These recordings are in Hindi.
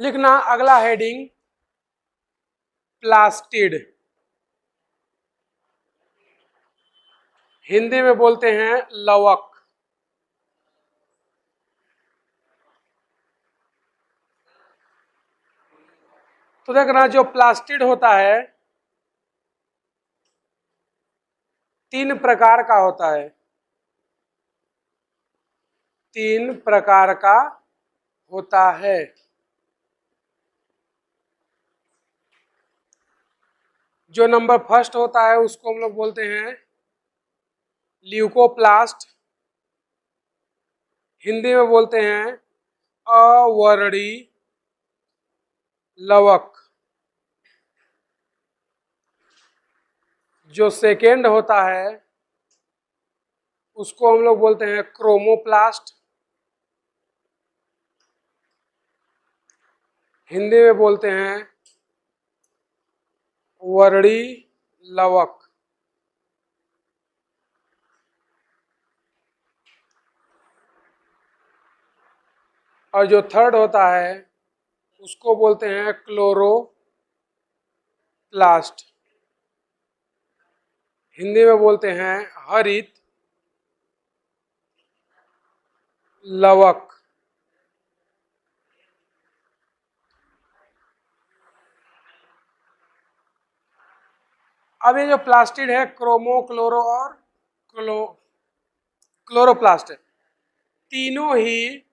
लिखना अगला हेडिंग प्लास्टिड, हिंदी में बोलते हैं लवक। तो देखना जो प्लास्टिड होता है तीन प्रकार का होता है, तीन प्रकार का होता है। जो नंबर फर्स्ट होता है उसको हम लोग बोलते हैं ल्यूकोप्लास्ट, हिंदी में बोलते हैं अवर्णी लवक। जो सेकेंड होता है उसको हम लोग बोलते हैं क्रोमोप्लास्ट, हिंदी में बोलते हैं वर्णी लवक। और जो थर्ड होता है उसको बोलते हैं क्लोरोप्लास्ट, हिंदी में बोलते हैं हरित लवक। अब ये जो प्लास्टिड है क्रोमो, क्लोरो और क्लोरोप्लास्ट है, तीनों ही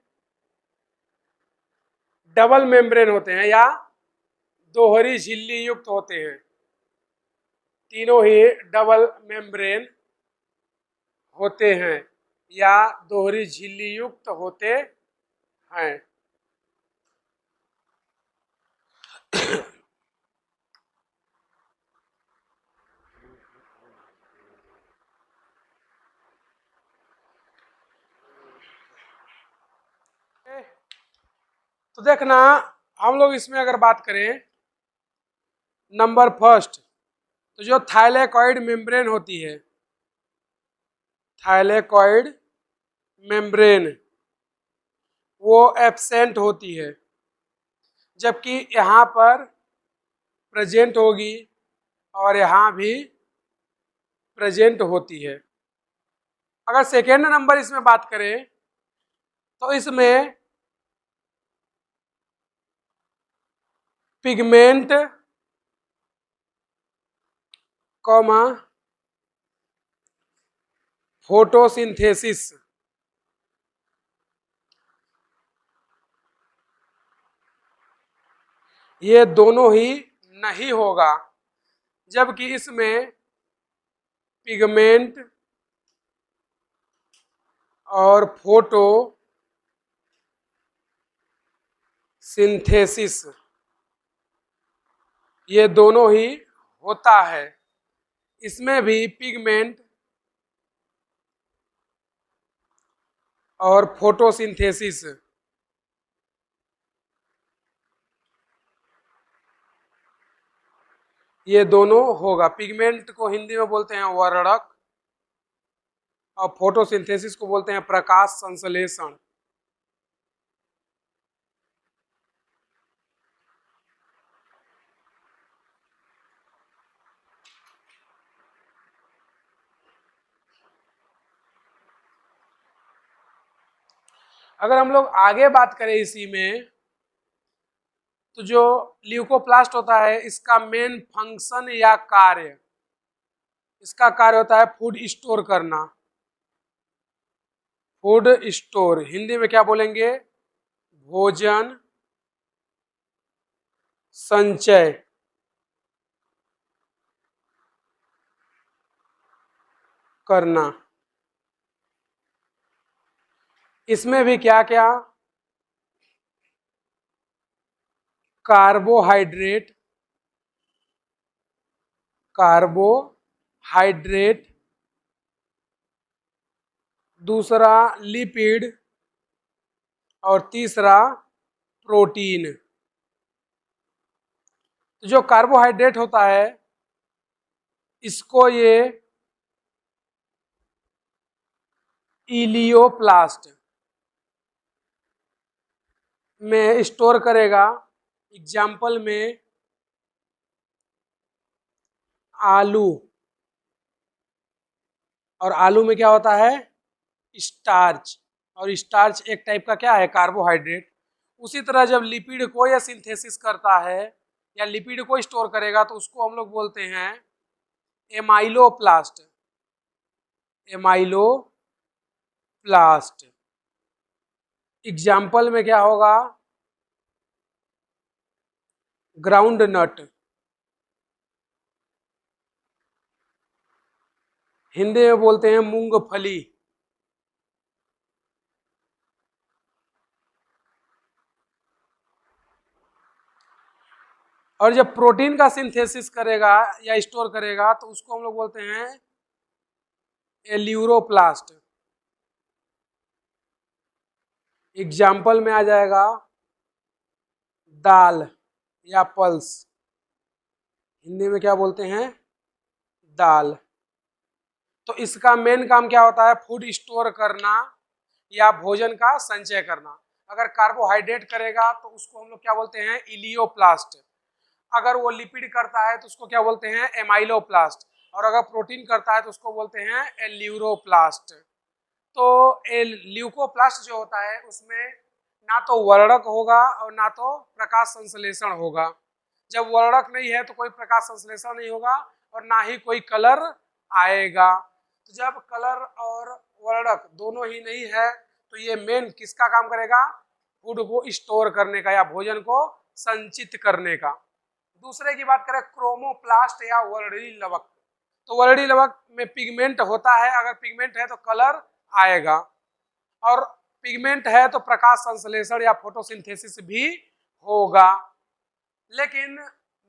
डबल मेम्ब्रेन होते हैं या दोहरी झिल्ली युक्त होते हैं, तीनों ही डबल मेम्ब्रेन होते हैं या दोहरी झिल्ली युक्त होते हैं। तो देखना हम लोग इसमें अगर बात करें नंबर फर्स्ट, तो जो थाइलेकॉइड मेम्ब्रेन होती है, थाइलेकॉइड मेम्ब्रेन वो एब्सेंट होती है, जबकि यहाँ पर प्रेजेंट होगी और यहाँ भी प्रेजेंट होती है। अगर सेकेंड नंबर इसमें बात करें तो इसमें पिगमेंट कॉमा फोटोसिंथेसिस, ये दोनों ही नहीं होगा, जबकि इसमें पिगमेंट और फोटो सिंथेसिस ये दोनों ही होता है। इसमें भी पिगमेंट और फोटोसिंथेसिस ये दोनों होगा। पिगमेंट को हिंदी में बोलते हैं वर्णक और फोटोसिंथेसिस को बोलते हैं प्रकाश संश्लेषण। अगर हम लोग आगे बात करें इसी में, तो जो ल्यूकोप्लास्ट होता है इसका मेन फंक्शन या कार्य, इसका कार्य होता है फूड स्टोर करना। फूड स्टोर हिंदी में क्या बोलेंगे? भोजन संचय करना। इसमें भी क्या क्या? कार्बोहाइड्रेट, कार्बोहाइड्रेट, दूसरा लिपिड और तीसरा प्रोटीन। तो जो कार्बोहाइड्रेट होता है इसको ये इलियोप्लास्ट में स्टोर करेगा एग्जाम्पल में आलू, और आलू में क्या होता है, स्टार्च, और स्टार्च एक टाइप का क्या है, कार्बोहाइड्रेट। उसी तरह जब लिपिड को या सिंथेसिस करता है या लिपिड को स्टोर करेगा तो उसको हम लोग बोलते हैं एमाइलोप्लास्ट, एमाइलोप्लास्ट। एग्जाम्पल में क्या होगा, ग्राउंड नट, हिंदी में बोलते हैं मूंगफली। और जब प्रोटीन का सिंथेसिस करेगा या स्टोर करेगा तो उसको हम लोग बोलते हैं एल्यूरोप्लास्ट। एग्जाम्पल में आ जाएगा दाल या पल्स, हिंदी में क्या बोलते हैं, दाल। तो इसका मेन काम क्या होता है, फूड स्टोर करना या भोजन का संचय करना। अगर कार्बोहाइड्रेट करेगा तो उसको हम लोग क्या बोलते हैं, इलियोप्लास्ट। अगर वो लिपिड करता है तो उसको क्या बोलते हैं, एमाइलोप्लास्ट। और अगर प्रोटीन करता है तो उसको बोलते हैं एल्यूरोप्लास्ट। तो ल्यूकोप्लास्ट जो होता है उसमें ना तो वर्णक होगा और ना तो प्रकाश संश्लेषण होगा। जब वर्णक नहीं है तो कोई प्रकाश संश्लेषण नहीं होगा और ना ही कोई कलर आएगा। तो जब कलर और वर्णक दोनों ही नहीं है तो ये मेन किसका काम करेगा, फूड को स्टोर करने का या भोजन को संचित करने का। दूसरे की बात करें क्रोमोप्लास्ट या वर्णी लवक, तो वर्णी लवक में पिगमेंट होता है, अगर पिगमेंट है तो कलर आएगा, और पिगमेंट है तो प्रकाश संश्लेषण या फोटोसिंथेसिस भी होगा। लेकिन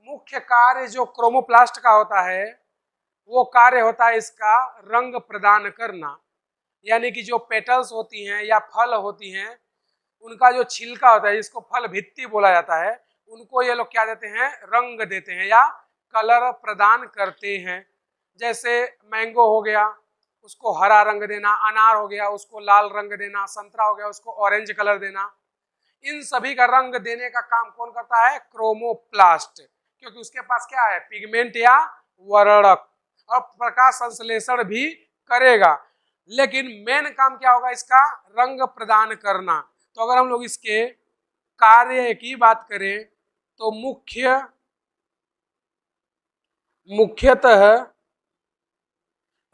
मुख्य कार्य जो क्रोमोप्लास्ट का होता है वो कार्य होता है इसका रंग प्रदान करना। यानी कि जो पेटल्स होती हैं या फल होती हैं उनका जो छिलका होता है जिसको फल भित्ति बोला जाता है, उनको ये लोग क्या देते हैं, रंग देते हैं या कलर प्रदान करते हैं। जैसे मैंगो हो गया उसको हरा रंग देना, अनार हो गया उसको लाल रंग देना, संतरा हो गया उसको ऑरेंज कलर देना। इन सभी का रंग देने का काम कौन करता है, क्रोमोप्लास्ट, क्योंकि उसके पास क्या है, पिगमेंट या वर्णक, और प्रकाश संश्लेषण भी करेगा। लेकिन मेन काम क्या होगा इसका, रंग प्रदान करना। तो अगर हम लोग इसके कार्य की बात करें तो मुख्यतः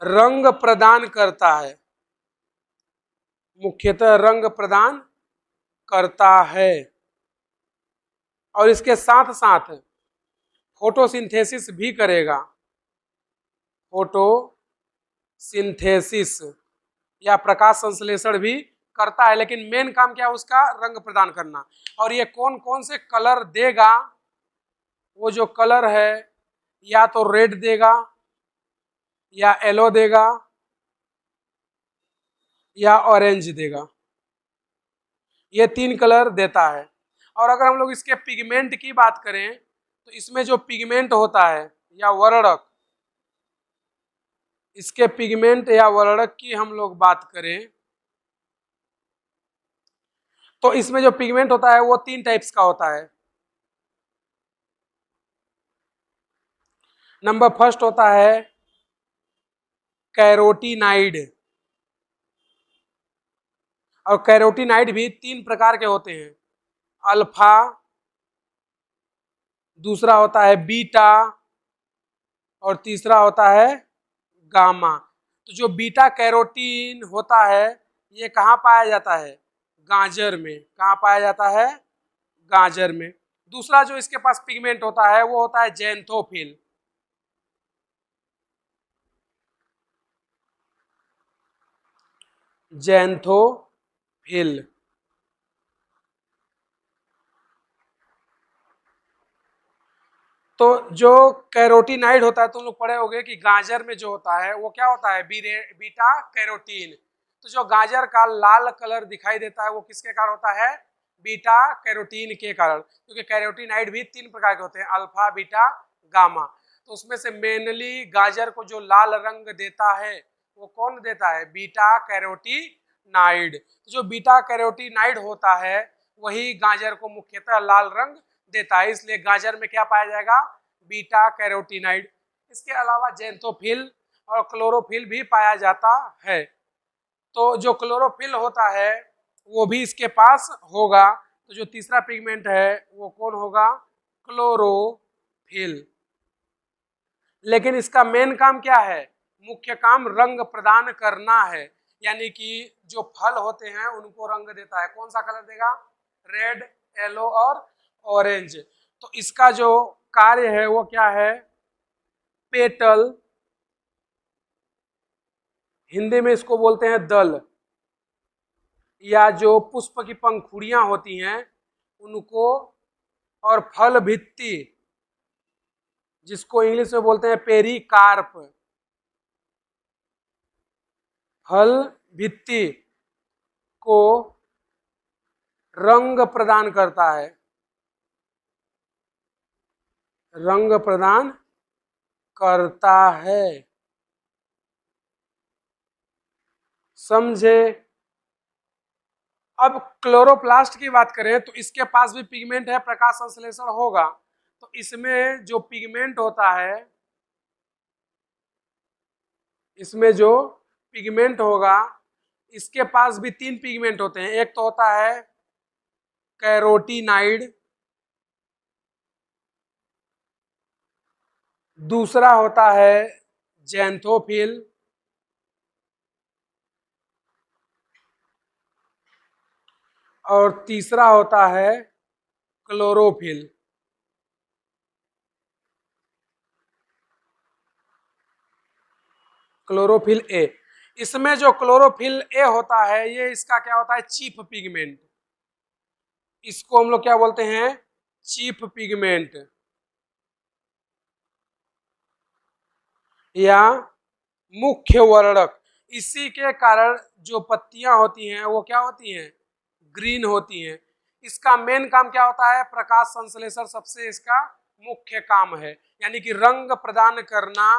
रंग प्रदान करता है, मुख्यतः रंग प्रदान करता है, और इसके साथ साथ फोटोसिंथेसिस भी करेगा, फोटोसिंथेसिस या प्रकाश संश्लेषण भी करता है। लेकिन मेन काम क्या है उसका, रंग प्रदान करना। और ये कौन कौन से कलर देगा, वो जो कलर है या तो रेड देगा या येलो देगा या ऑरेंज देगा, ये तीन कलर देता है। और अगर हम लोग इसके पिगमेंट की बात करें तो इसमें जो पिगमेंट होता है या वर्णक, इसके पिगमेंट या वर्णक की हम लोग बात करें तो इसमें जो पिगमेंट होता है वो तीन टाइप्स का होता है। नंबर फर्स्ट होता है कैरोटीनाइड, और कैरोटीनाइड भी तीन प्रकार के होते हैं, अल्फा, दूसरा होता है बीटा, और तीसरा होता है गामा। तो जो बीटा कैरोटीन होता है ये कहाँ पाया जाता है, गाजर में। कहाँ पाया जाता है, गाजर में। दूसरा जो इसके पास पिगमेंट होता है वो होता है जेंथोफिल, जेंथोफिल। तो जो कैरोटीनाइड होता है तुम लोग पढ़े होंगे कि गाजर में जो होता है वो क्या होता है, बीटा कैरोटीन। तो जो गाजर का लाल कलर दिखाई देता है वो किसके कारण होता है, बीटा कैरोटीन के कारण। क्योंकि कैरोटीनाइड भी तीन प्रकार के होते हैं, अल्फा, बीटा, गामा। तो उसमें से मेनली गाजर को जो लाल रंग देता है वो कौन देता है, बीटा कैरोटीनाइड। तो जो बीटा कैरोटीनाइड होता है वही गाजर को मुख्यतः लाल रंग देता है, इसलिए गाजर में क्या पाया जाएगा, बीटा कैरोटीनाइड। इसके अलावा ज़ैंथोफिल और क्लोरोफिल भी पाया जाता है। तो जो क्लोरोफिल होता है वो भी इसके पास होगा। तो जो तीसरा पिगमेंट है वो कौन होगा, क्लोरोफिल। लेकिन इसका मेन काम क्या है, मुख्य काम रंग प्रदान करना है, यानी कि जो फल होते हैं उनको रंग देता है। कौन सा कलर देगा, रेड, येलो और ऑरेंज। तो इसका जो कार्य है वो क्या है, पेटल, हिंदी में इसको बोलते हैं दल, या जो पुष्प की पंखुड़ियां होती हैं उनको, और फल भित्ति जिसको इंग्लिश में बोलते हैं पेरिकार्प, फल भित्ति को रंग प्रदान करता है, रंग प्रदान करता है। समझे। अब क्लोरोप्लास्ट की बात करें तो इसके पास भी पिगमेंट है, प्रकाश संश्लेषण होगा। तो इसमें जो पिगमेंट होता है, इसमें जो पिगमेंट होगा, इसके पास भी 3 पिगमेंट होते हैं। एक तो होता है कैरोटीनाइड, दूसरा होता है ज़ैंथोफिल, और तीसरा होता है क्लोरोफिल। Chlorophyll A. इसमें जो क्लोरोफिल ए होता है ये इसका क्या होता है, चीफ पिगमेंट। इसको हम लोग क्या बोलते हैं, चीफ पिगमेंट, या मुख्य वर्णक। इसी के कारण जो पत्तियां होती हैं वो क्या होती हैं, ग्रीन होती हैं। इसका मेन काम क्या होता है, प्रकाश संश्लेषण सबसे इसका मुख्य काम है, यानी कि रंग प्रदान करना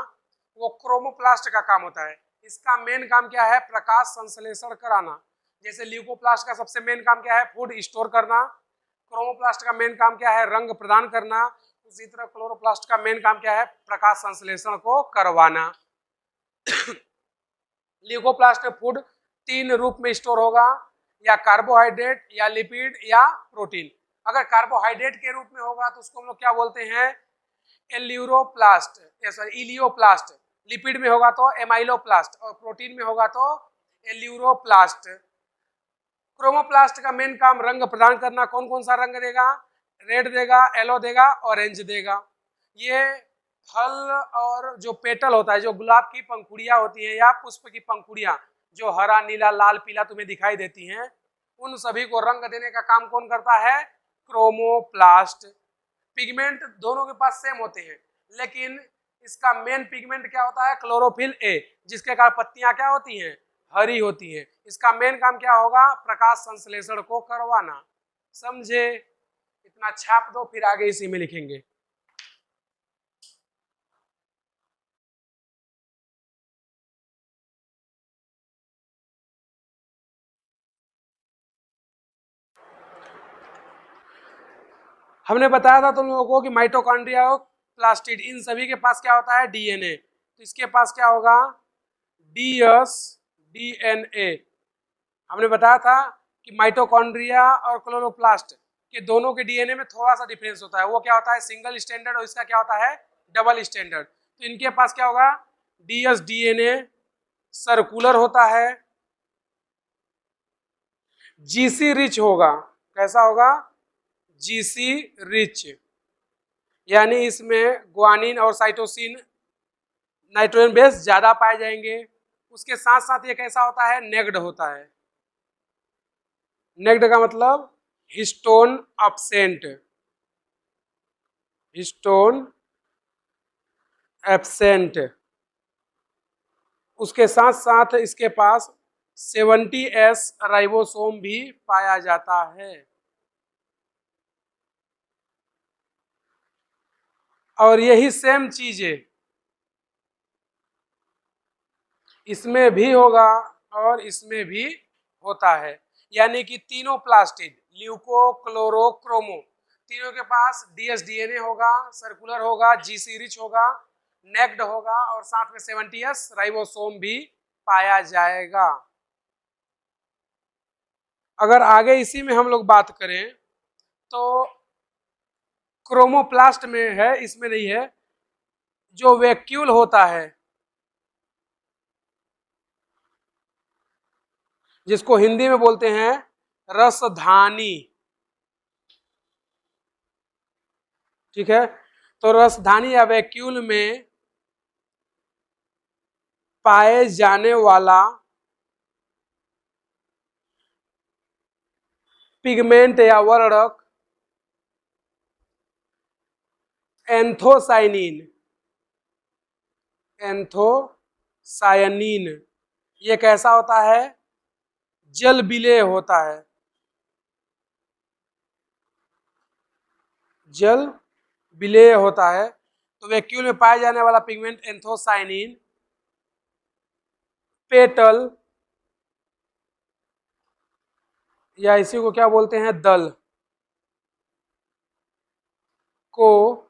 वो क्रोमोप्लास्ट का काम होता है। इसका मेन काम क्या है, प्रकाश संश्लेषण कराना। जैसे ल्यूकोप्लास्ट का सबसे मेन काम क्या है, फूड स्टोर करना। क्रोमोप्लास्ट का मेन काम क्या है, रंग प्रदान करना। उसी तरह क्लोरोप्लास्ट का मेन काम क्या है, प्रकाश संश्लेषण को करवाना। ल्यूकोप्लास्ट में फूड 3 रूप में स्टोर होगा, या कार्बोहाइड्रेट, या लिपिड, या प्रोटीन। अगर कार्बोहाइड्रेट के रूप में होगा तो उसको हम लोग क्या बोलते हैं, एल्यूरोप्लास्ट, सॉरी इलियोप्लास्ट। लिपिड में होगा तो एमाइलोप्लास्ट, और प्रोटीन में होगा तो एल्यूरोप्लास्ट। क्रोमोप्लास्ट का मेन काम रंग प्रदान करना। कौन कौन सा रंग देगा, रेड देगा, येलो देगा, ऑरेंज देगा। ये फल और जो पेटल होता है, जो गुलाब की पंखुड़ियां होती हैं या पुष्प की पंखुड़ियां जो हरा, नीला, लाल, पीला तुम्हें दिखाई देती हैं, उन सभी को रंग देने का काम कौन करता है, क्रोमोप्लास्ट। पिगमेंट दोनों के पास सेम होते हैं, लेकिन इसका मेन पिगमेंट क्या होता है, क्लोरोफिल ए, जिसके कारण पत्तियां क्या होती हैं, हरी होती हैं। इसका मेन काम क्या होगा, प्रकाश संश्लेषण को करवाना। समझे। इतना छाप दो, फिर आगे इसी में लिखेंगे। हमने बताया था तुम लोगों को कि माइटोकॉन्ड्रिया और प्लास्टिड, इन सभी के पास क्या होता है, डीएनए। तो इसके पास क्या होगा, डीएस डीएनए। हमने बताया था कि माइटोकॉन्ड्रिया और क्लोरोप्लास्ट के दोनों के डीएनए में थोड़ा सा डिफरेंस होता है। वो क्या होता है, सिंगल स्टैंडर्ड, और इसका क्या होता है, डबल स्टैंडर्ड। तो इनके पास क्या होगा, डीएस डीएनए सर्कुलर होता है, जीसी रिच होगा। कैसा होगा, जीसी रिच, यानी इसमें ग्वानिन और साइटोसिन, नाइट्रोजन बेस ज्यादा पाए जाएंगे। उसके साथ साथ ये कैसा होता है, नेग्ड होता है। नेग्ड का मतलब हिस्टोन एब्सेंट, हिस्टोन एब्सेंट। उसके साथ साथ इसके पास 70S राइबोसोम भी पाया जाता है। और यही सेम चीजें इसमें भी होगा और इसमें भी होता है, यानी कि तीनों प्लास्टिड, ल्यूको, क्लोरो, क्रोमो, तीनों के पास DSDNA होगा, सर्कुलर होगा, GC रिच होगा, नेक्ड होगा और साथ में 70S राइबोसोम भी पाया जाएगा। अगर आगे इसी में हम लोग बात करें तो क्रोमोप्लास्ट में है, इसमें नहीं है, जो वैक्यूल होता है, जिसको हिंदी में बोलते हैं रसधानी, ठीक है। तो रसधानी या वैक्यूल में पाए जाने वाला पिगमेंट या वर्णक एंथोसाइनिन, एंथोसायनिन, ये कैसा होता है? जल विलेय होता है, जल विलेय होता है। तो वैक्यूल में पाए जाने वाला पिगमेंट एंथोसाइनिन पेटल या इसी को क्या बोलते हैं, दल को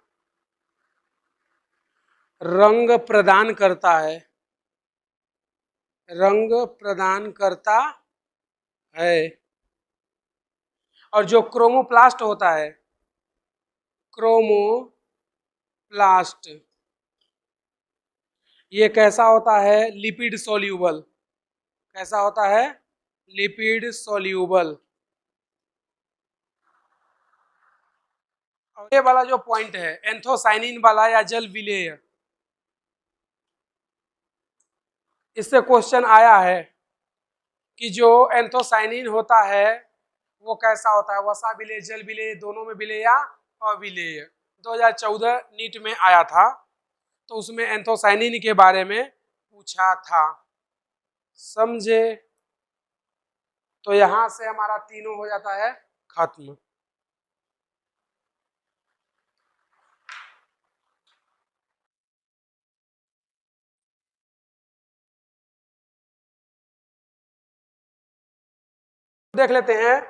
रंग प्रदान करता है, रंग प्रदान करता है। और जो क्रोमोप्लास्ट होता है, क्रोमोप्लास्ट, ये कैसा होता है? Lipid soluble. कैसा होता है? Lipid soluble. और ये वाला जो पॉइंट है एंथोसाइनिन वाला या जल विलेय, इससे क्वेश्चन आया है कि जो एंथोसाइनिन होता है वो कैसा होता है, वसा विलेय, जल विलेय, दोनों में विलेय या अविलेय। 2014 नीट में आया था, तो उसमें एंथोसाइनिन के बारे में पूछा था, समझे। तो यहां से हमारा तीनों हो जाता है खत्म। देख लेते हैं,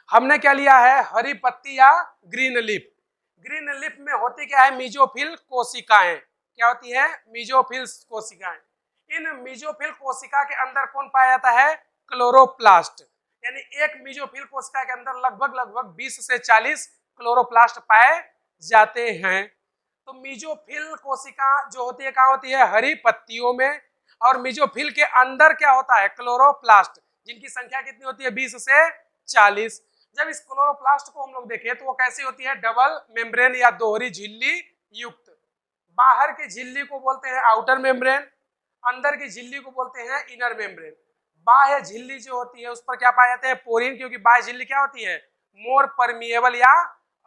हमने क्या लिया है? हरी पत्ती या ग्रीन लिप। ग्रीन लिप में होती क्या है? मीजोफिल कोशिकाएं। क्या होती है? मीजोफिल कोशिकाएं। इन मीजोफिल कोशिका के अंदर कौन पाया जाता है? क्लोरोप्लास्ट। यानी एक मीजोफिल कोशिका के अंदर लगभग 20 से 40 क्लोरोप्लास्ट पाए जाते हैं। तो मीजोफिल कोशिका जो होती है कहाँ होती है? हरी पत्तियों में। और मीजोफिल के अंदर क्या होता है? क्लोरोप्लास्ट, जिनकी संख्या कितनी होती है? 20 से 40। जब इस क्लोरोप्लास्ट को हम लोग देखें तो वो कैसी होती है? डबल मेम्ब्रेन या दोहरी झिल्ली युक्त। बाहर की झिल्ली को बोलते हैं आउटर मेम्ब्रेन, अंदर की झिल्ली को बोलते हैं इनर मेम्ब्रेन। बाह्य झिल्ली जो होती है उस पर क्या पाए जाते हैं? पोरीन, क्योंकि बाह्य झिल्ली क्या होती है? मोर परमिएबल या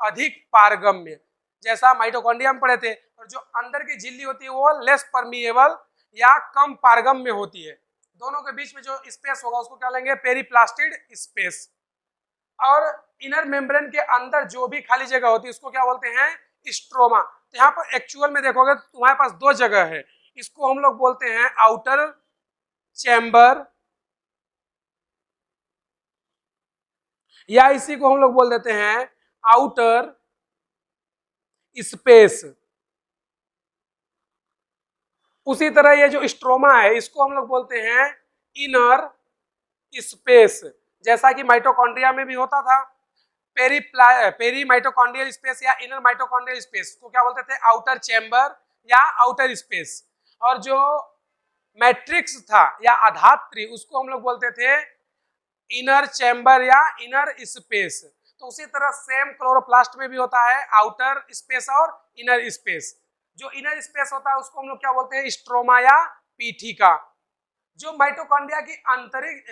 अधिक पारगम्य, जैसा माइटोकॉन्ड्रिया में पढ़े थे। और जो अंदर की झिल्ली होती है वो लेस परमिएबल या कम पारगम्य होती है। दोनों के बीच में जो स्पेस होगा उसको क्या लेंगे? पेरीप्लास्टिड स्पेस। और इनर मेम्ब्रेन के अंदर जो भी खाली जगह होती है उसको क्या बोलते हैं? स्ट्रोमा। तो यहाँ पर एक्चुअल में देखोगे तो तुम्हारे पास दो जगह है, इसको हम लोग बोलते हैं आउटर चैम्बर, या इसी को हम लोग बोल देते हैं आउटर स्पेस। उसी तरह ये जो स्ट्रोमा है इसको हम लोग बोलते हैं इनर स्पेस, जैसा कि माइटोकॉन्ड्रिया में भी होता था। पेरी माइटोकॉन्ड्रियल स्पेस या इनर माइटोकॉन्ड्रियल स्पेस को क्या बोलते थे? आउटर चैम्बर या आउटर स्पेस। और जो मैट्रिक्स था या आधात्री उसको हम लोग बोलते थे इनर चैम्बर या इनर स्पेस। तो उसी तरह सेम क्लोरोप्लास्ट में भी होता है आउटर स्पेस और इनर स्पेस। जो इनर स्पेस होता है उसको हम लोग क्या बोलते हैं? स्ट्रोमा या पीठिका। जो माइटोकॉन्ड्रिया की आंतरिक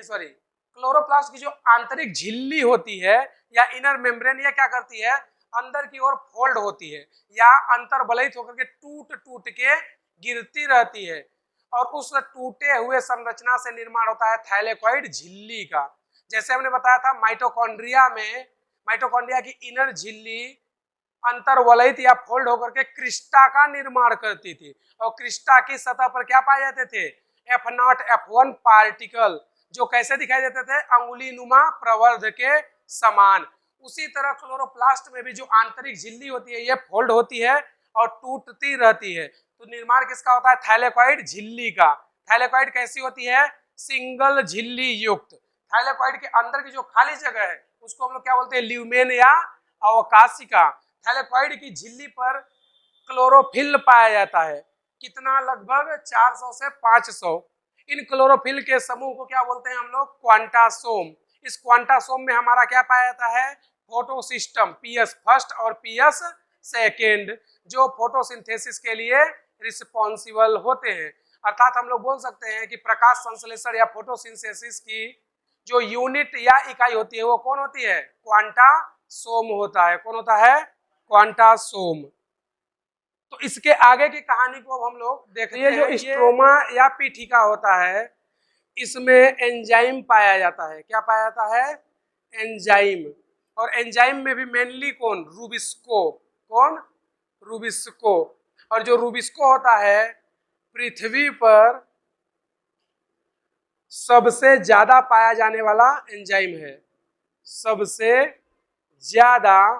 क्लोरोप्लास्ट की जो आंतरिक झिल्ली होती है या इनर मेम्ब्रेन, ये क्या करती है? अंदर की ओर फोल्ड होती है या अंतर्वलयित होकर के टूट टूट के गिरती रहती है। और उस टूटे हुए संरचना से निर्माण होता है थैलेकॉइड झिल्ली का। जैसे हमने बताया था माइटोकॉन्ड्रिया में, माइटोकॉन्ड्रिया की इनर झिल्ली अंतर्वलयित या फोल्ड होकर के क्रिस्टा का निर्माण करती थी। और क्रिस्टा की सतह पर क्या पाए जाते थे? F0 F1 पार्टिकल, जो कैसे दिखाई देते थे? अंगुली नुमा प्रवर्ध के समान। उसी तरह क्लोरोप्लास्ट में भी जो आंतरिक झिल्ली होती है ये फोल्ड होती है और टूटती रहती है। तो निर्माण किसका होता है? थाइलेकॉइड झिल्ली का। थाइलेकॉइड कैसी होती है? सिंगल झिल्ली युक्त। थाइलेकॉइड के अंदर की जो खाली जगह है उसको हम लोग क्या बोलते हैं? ल्यूमेन या अवकाशिका। थाइलेकॉइड की झिल्ली पर क्लोरोफिल पाया जाता है। कितना? लगभग 400 से 500। इन क्लोरोफिल के समूह को क्या बोलते हैं हम लोग? क्वांटासोम। इस क्वांटासोम में हमारा क्या पाया जाता है? फोटोसिस्टम, पीएस फर्स्ट और पीएस सेकेंड, जो फोटोसिंथेसिस के लिए रिस्पॉन्सिबल होते हैं। अर्थात हम लोग बोल सकते हैं कि प्रकाश संश्लेषण या फोटोसिंथेसिस की जो यूनिट या इकाई होती है वो कौन होती है? क्वांटासोम होता है। कौन होता है? क्वांटासोम। तो इसके आगे की कहानी को हम लोग देखते हैं। ये जो स्ट्रोमा या पीठिका होता है इसमें एंजाइम पाया जाता है। क्या पाया जाता है? एंजाइम। और एंजाइम में भी मेनली कौन? रूबिस्को। कौन? रूबिस्को। और जो रूबिस्को होता है पृथ्वी पर सबसे ज्यादा पाया जाने वाला एंजाइम है। सबसे ज्यादा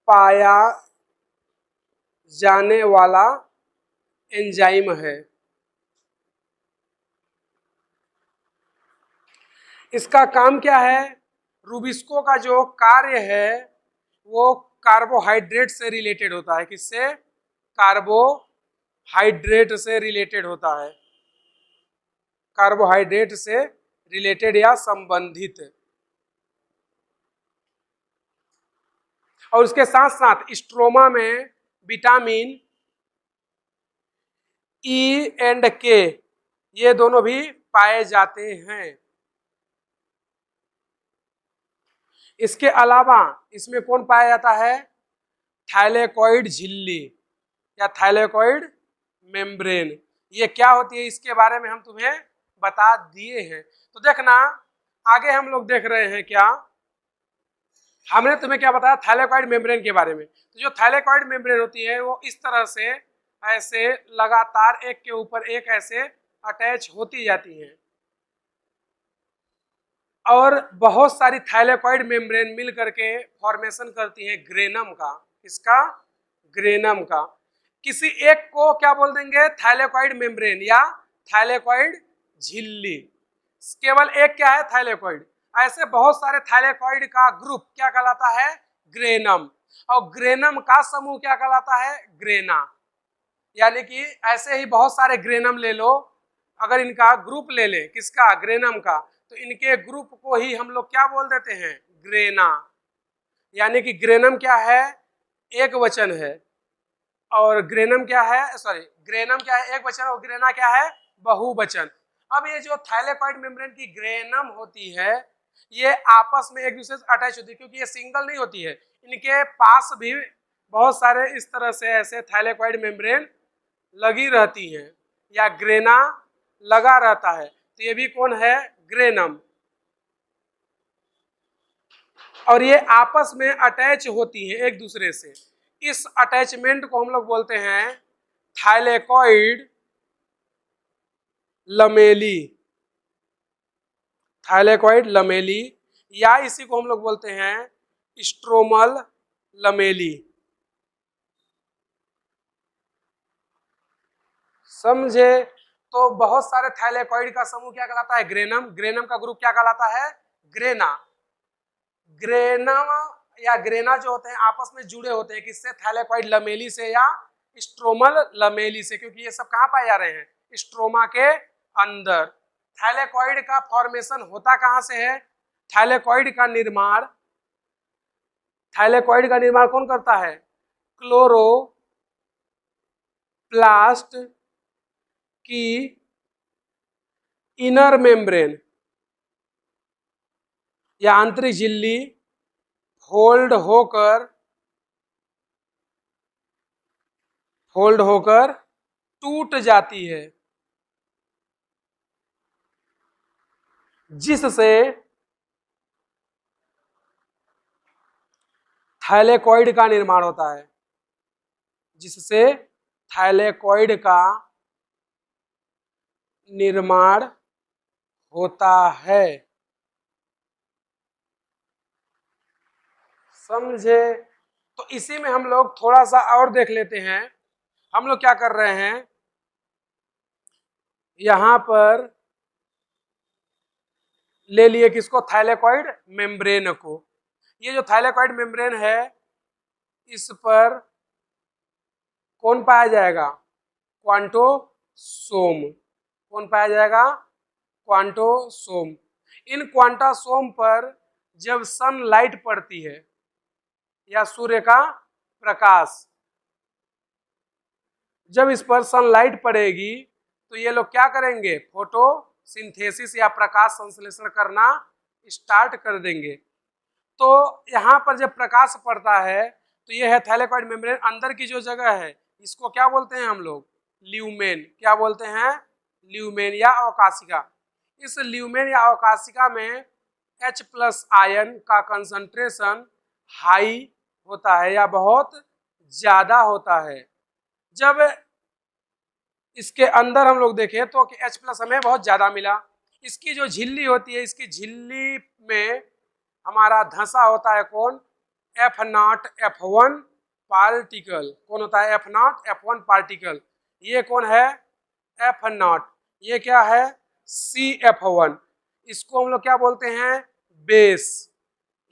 पाया जाने वाला एंजाइम है। इसका काम क्या है? रूबिस्को का जो कार्य है वो कार्बोहाइड्रेट से रिलेटेड होता है। किससे? कार्बोहाइड्रेट से रिलेटेड होता है। कार्बोहाइड्रेट से रिलेटेड या संबंधित। और उसके साथ साथ स्ट्रोमा में विटामिन ई एंड के ये दोनों भी पाए जाते हैं। इसके अलावा इसमें कौन पाया जाता है? थाइलेकॉइड झिल्ली या थाइलेकॉइड मेम्ब्रेन। ये क्या होती है इसके बारे में हम तुम्हें बता दिए हैं। तो देखना आगे हम लोग देख रहे हैं क्या, हमने तुम्हें क्या बताया थाइलेकॉइड मेम्ब्रेन के बारे में। तो जो थाइलेकॉइड मेम्ब्रेन होती है वो इस तरह से ऐसे लगातार एक के ऊपर एक ऐसे अटैच होती जाती हैं और बहुत सारी थाइलेकॉइड मेम्ब्रेन मिल करके फॉर्मेशन करती हैं ग्रेनम का। इसका ग्रेनम का। किसी एक को क्या बोल देंगे? थाइलेकॉइड मेम्ब्रेन या थाइलेकॉइड झिल्ली। केवल एक क्या है? थाइलेकॉइड। ऐसे बहुत सारे थाइलेकॉइड का ग्रुप क्या कहलाता है? ग्रेनम। और ग्रेनम का समूह क्या कहलाता है? ग्रेना। यानी कि ऐसे ही बहुत सारे ग्रेनम ले लो, अगर इनका ग्रुप ले ले, किसका? ग्रेनम का, तो इनके ग्रुप को ही हम लोग क्या बोल देते हैं? ग्रेना। यानी कि ग्रेनम क्या है? एक वचन है। और ग्रेनम क्या है? सॉरी, ग्रेनम क्या है? एक वचन। और ग्रेना क्या है? बहुवचन। अब ये जो थाइलेकॉइड मेम्ब्रेन की ग्रेनम होती है ये आपस में एक दूसरे से अटैच होती है, क्योंकि ये सिंगल नहीं होती है। इनके पास भी बहुत सारे इस तरह से ऐसे थाइलेकॉइड मेम्ब्रेन लगी रहती हैं या ग्रेना लगा रहता है। तो ये भी कौन है? ग्रेनम। और ये आपस में अटैच होती हैं एक दूसरे से। इस अटैचमेंट को हम लोग बोलते हैं थाइलेकॉइड लमेली। थाइलेकॉइड लमेली या इसी को हम लोग बोलते हैं स्ट्रोमल लमेली। समझे? तो बहुत सारे थाइलेकॉइड का समूह क्या कहलाता है? ग्रेनम। ग्रेनम का ग्रुप क्या कहलाता है? ग्रेना। ग्रेनम या ग्रेना जो होते हैं आपस में जुड़े होते हैं। किससे? थाइलेकॉइड लमेली से या स्ट्रोमल लमेली से, क्योंकि ये सब कहाँ पाए जा रहे हैं? स्ट्रोमा के अंदर। थाइलेकॉइड का फॉर्मेशन होता कहाँ से है? थाइलेकॉइड का निर्माण कौन करता है? क्लोरोप्लास्ट की इनर मेम्ब्रेन या आंतरिक झिल्ली फोल्ड होकर टूट जाती है, जिससे थाइलेकॉइड का निर्माण होता है। जिससे थाइलेकॉइड का निर्माण होता है। समझे। तो इसी में हम लोग थोड़ा सा और देख लेते हैं। हम लोग क्या कर रहे हैं, यहां पर ले लिए किसको, थाइलेकॉइड मेम्ब्रेन को। ये जो थाइलेकॉइड मेम्ब्रेन है, इस पर कौन पाया जाएगा, क्वांटोसोम। कौन पाया जाएगा, क्वांटोसोम। इन क्वांटासोम पर जब सनलाइट पड़ती है या सूर्य का प्रकाश, जब इस पर सनलाइट पड़ेगी तो ये लोग क्या करेंगे, फोटोसिंथेसिस या प्रकाश संश्लेषण करना स्टार्ट कर देंगे। तो यहाँ पर जब प्रकाश पड़ता है तो ये है थाइलेकॉइड मेम्ब्रेन। अंदर की जो जगह है इसको क्या बोलते हैं हम लोग, ल्यूमेन। क्या बोलते हैं, ल्यूमेन या अवकाशिका। इस ल्यूमेन या अवकाशिका में H+ आयन का कंसंट्रेशन हाई होता है या बहुत ज्यादा होता है। जब इसके अंदर हम लोग देखें तो कि H+ हमें बहुत ज्यादा मिला। इसकी जो झिल्ली होती है, इसकी झिल्ली में हमारा धंसा होता है कौन, F0 F1 पार्टिकल। कौन होता है, F0 F1 पार्टिकल। ये कौन है, F0। ये क्या है, CF1। इसको हम लोग क्या बोलते हैं, बेस।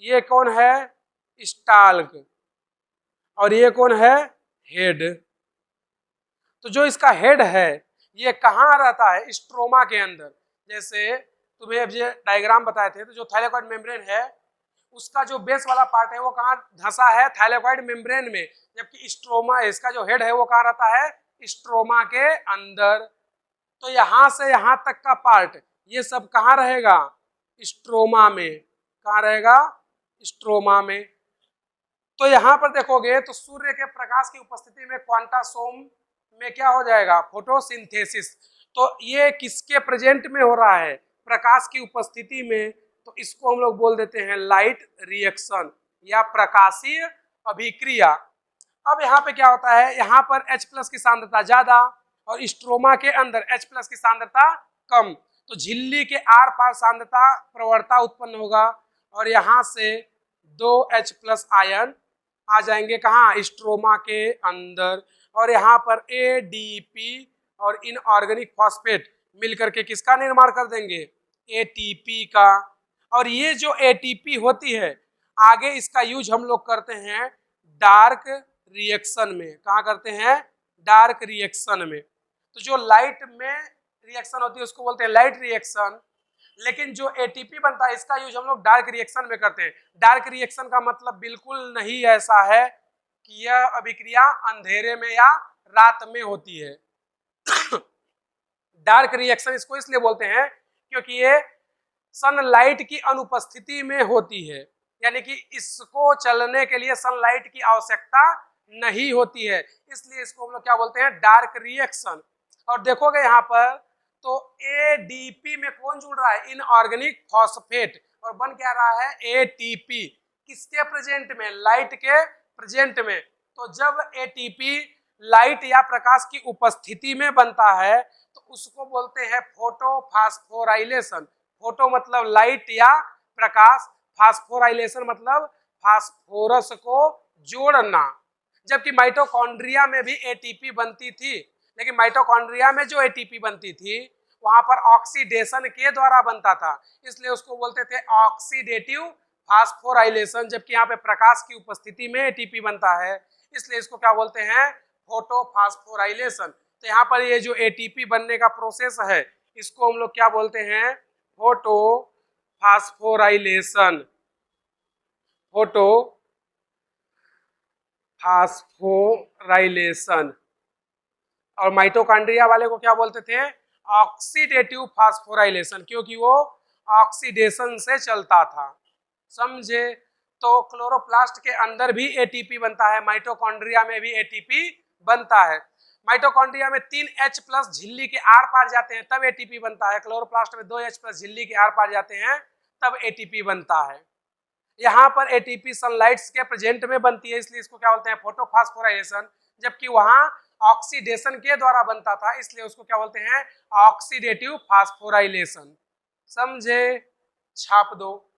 ये कौन है, स्टाल्क। और ये कौन है, हेड। तो जो इसका हेड है ये कहाँ रहता है, स्ट्रोमा के अंदर। जैसे तुम्हें अब ये डायग्राम बताए थे, तो जो थाइलेकॉइड मेम्ब्रेन है उसका जो बेस वाला पार्ट है वो कहाँ धंसा है, थाइलेकॉइड मेम्ब्रेन में। जबकि स्ट्रोमा, इसका जो हेड है वो कहाँ रहता है, स्ट्रोमा के अंदर। तो यहां से यहां तक का पार्ट ये सब कहाँ रहेगा, स्ट्रोमा में। कहाँ रहेगा, स्ट्रोमा में। तो यहाँ पर देखोगे तो सूर्य के प्रकाश की उपस्थिति में क्वांटासोम में क्या हो जाएगा, फोटोसिंथेसिस। तो ये किसके प्रेजेंट में हो रहा है, प्रकाश की उपस्थिति में। तो इसको हम लोग बोल देते हैं लाइट रिएक्शन या प्रकाशीय अभिक्रिया। अब यहाँ पे क्या होता है, यहाँ पर H+ की सांद्रता ज्यादा और स्ट्रोमा के अंदर H+ की सांद्रता कम। तो झिल्ली के आर पार सांद्रता प्रवणता उत्पन्न होगा और यहाँ से 2 H+ आयन आ जाएंगे कहाँ, स्ट्रोमा के अंदर। और यहाँ पर ADP और इनऑर्गेनिक फॉस्फेट मिलकर के किसका निर्माण कर देंगे, ATP का। और ये जो ATP होती है आगे इसका यूज हम लोग करते हैं डार्क रिएक्शन में। कहाँ करते हैं, डार्क रिएक्शन में। तो जो लाइट में रिएक्शन होती है उसको बोलते हैं लाइट रिएक्शन। लेकिन जो ATP बनता है इसका यूज हम लोग डार्क रिएक्शन में करते हैं। डार्क रिएक्शन का मतलब बिल्कुल नहीं ऐसा है कि यह अभिक्रिया अंधेरे में या रात में होती है। डार्क रिएक्शन इसको इसलिए बोलते हैं क्योंकि ये सनलाइट की अनुपस्थिति में होती है, यानी कि इसको चलने के लिए सनलाइट की आवश्यकता नहीं होती है, इसलिए इसको हम लोग क्या बोलते हैं, डार्क रिएक्शन। और देखोगे यहाँ पर तो ADP में कौन जुड़ रहा है, इनऑर्गेनिक फॉस्फेट, और बन क्या रहा है, ATP। किसके प्रेजेंट में, लाइट के प्रेजेंट में। तो जब ATP लाइट या प्रकाश की उपस्थिति में बनता है तो उसको बोलते हैं फोटोफास्फोराइलेशन। फोटो मतलब लाइट या प्रकाश, फास्फोराइलेशन मतलब फास्फोरस को जोड़ना। जबकि माइटोकॉन्ड्रिया में भी ATP बनती थी, लेकिन माइटोकॉन्ड्रिया में जो ATP बनती थी वहां पर ऑक्सीडेशन के द्वारा बनता था, इसलिए उसको बोलते थे ऑक्सीडेटिव फास्फोराइलेशन। जबकि यहाँ पे प्रकाश की उपस्थिति में ATP बनता है, इसलिए इसको क्या बोलते हैं, फोटोफास्फोराइलेशन। तो यहाँ पर ये जो ATP बनने का प्रोसेस है इसको हम लोग क्या बोलते हैं, फोटोफास्फोराइलेशन। फोटोफास्फोराइलेशन। और माइटोकॉन्ड्रिया वाले को क्या बोलते थे, ऑक्सीडेटिव फास्फोराइलेशन, क्योंकि वो ऑक्सीडेशन से चलता था। समझे। तो क्लोरोप्लास्ट के अंदर भी ATP बनता है, माइटोकॉन्ड्रिया में भी ATP बनता है। माइटोकॉन्ड्रिया में 3 H+ झिल्ली के आर पार जाते हैं तब ATP बनता है, क्लोरोप्लास्ट में 2 H+ झिल्ली के आर पार जाते हैं तब ATP बनता है। यहाँ पर ATP सनलाइट्स के प्रेजेंट में बनती है, इसलिए इसको क्या बोलते हैं, फोटोफास्फोराइलेशन। जबकि वहां ऑक्सीडेशन के द्वारा बनता था, इसलिए उसको क्या बोलते हैं, ऑक्सीडेटिव फास्फोराइलेशन। समझे, छाप दो।